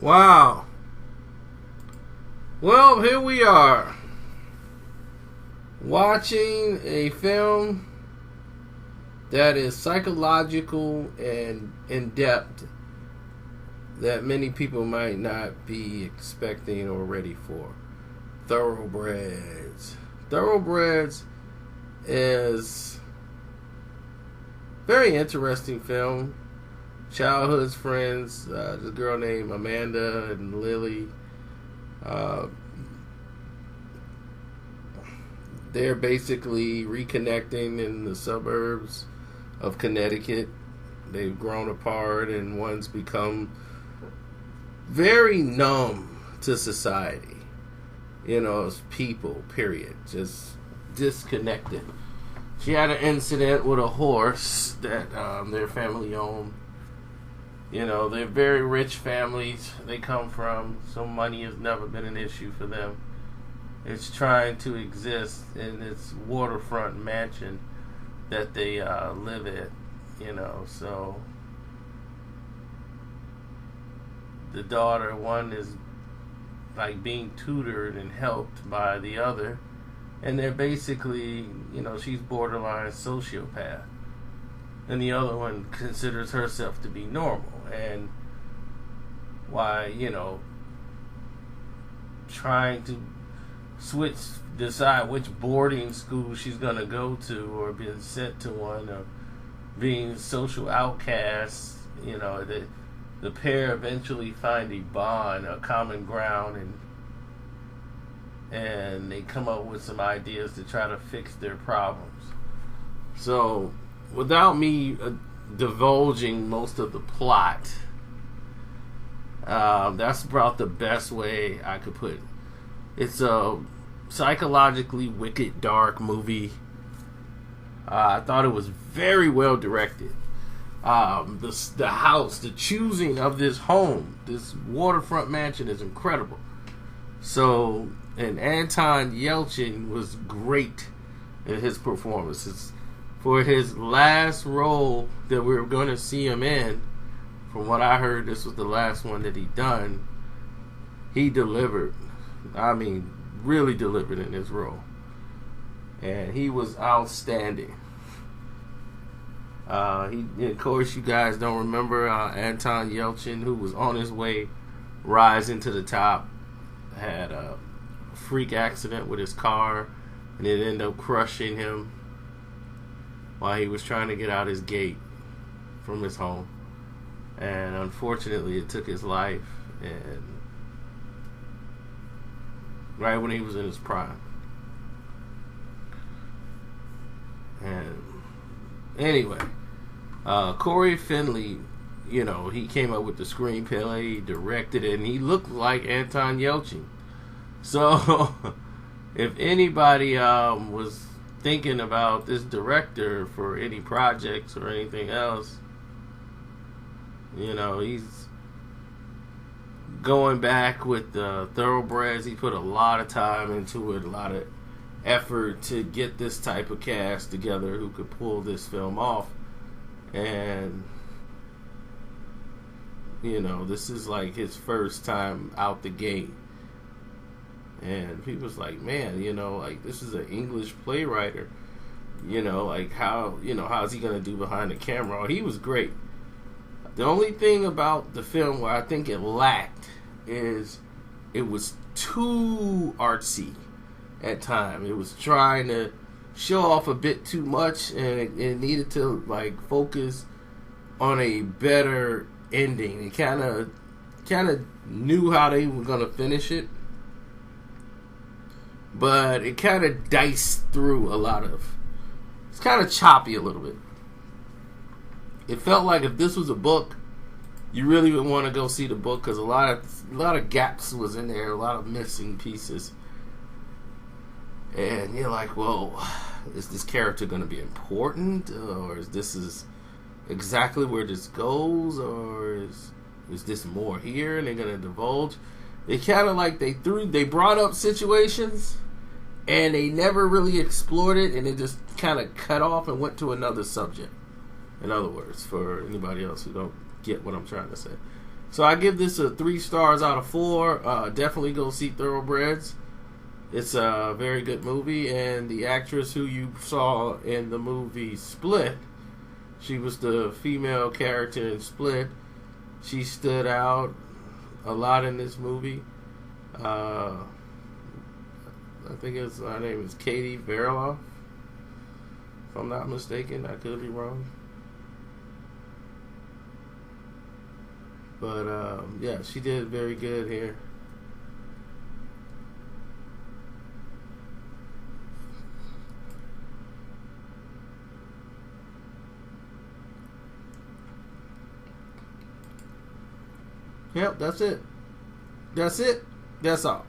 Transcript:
Wow. Well, here we are, watching a film that is psychological and in-depth that many people might not be expecting or ready for. Thoroughbreds. Thoroughbreds is a very interesting film. Childhood friends, this girl named Amanda and Lily. They're basically reconnecting in the suburbs of Connecticut. They've grown apart, and one's become very numb to society. As people, period. Just disconnected. She had an incident with a horse that their family owned. They're very rich families they come from, so money has never been an issue for them. It's trying to exist in this waterfront mansion that they live in, so the daughter, one is like being tutored and helped by the other, and they're basically, she's borderline sociopath, and the other one considers herself to be normal. And why, trying to decide which boarding school she's going to go to, or being sent to one, or being social outcasts, the pair eventually find a bond, a common ground, and they come up with some ideas to try to fix their problems. So, without me divulging most of the plot, that's about the best way I could put it. It's a psychologically wicked, dark movie. I thought it was very well directed. The house, the choosing of this home, this waterfront mansion is incredible. So, and Anton Yelchin was great in his performances. For his last role that we were going to see him in, from what I heard, this was the last one that he done. He delivered. I mean, really delivered in his role. And he was outstanding. Of course, you guys don't remember Anton Yelchin, who was on his way rising to the top, had a freak accident with his car, and it ended up crushing him while he was trying to get out his gate from his home. And unfortunately, it took his life, and right when he was in his prime. And anyway, Corey Finley, he came up with the screenplay, he directed it, and he looked like Anton Yelchin. So, if anybody was thinking about this director for any projects or anything else, he's going back with the Thoroughbreds. He put a lot of time into it, a lot of effort to get this type of cast together who could pull this film off. And this is like his first time out the gate, and people's like, man, like, this is an English playwright, like, how's he gonna do behind the camera? He was great. The only thing about the film where I think it lacked is it was too artsy at times. It was trying to show off a bit too much, and it needed to focus on a better ending. It kind of knew how they were gonna finish it, but it kind of diced through a lot of. It's kind of choppy a little bit. It felt like if this was a book, you really would want to go see the book, because a lot of gaps was in there, a lot of missing pieces. And you're like, well, is this character going to be important, or is this exactly where this goes, or is this more here and they're going to divulge? They kind of they brought up situations and they never really explored it, and it just kind of cut off and went to another subject. In other words, for anybody else who don't get what I'm trying to say. So I give this a 3 stars out of 4. Definitely go see Thoroughbreds. It's a very good movie, and the actress who you saw in the movie Split, she was the female character in Split. She stood out a lot in this movie. I think her name is Katie Veriloff, if I'm not mistaken. I could be wrong. But yeah, she did very good here. Yep, that's it. That's it. That's all.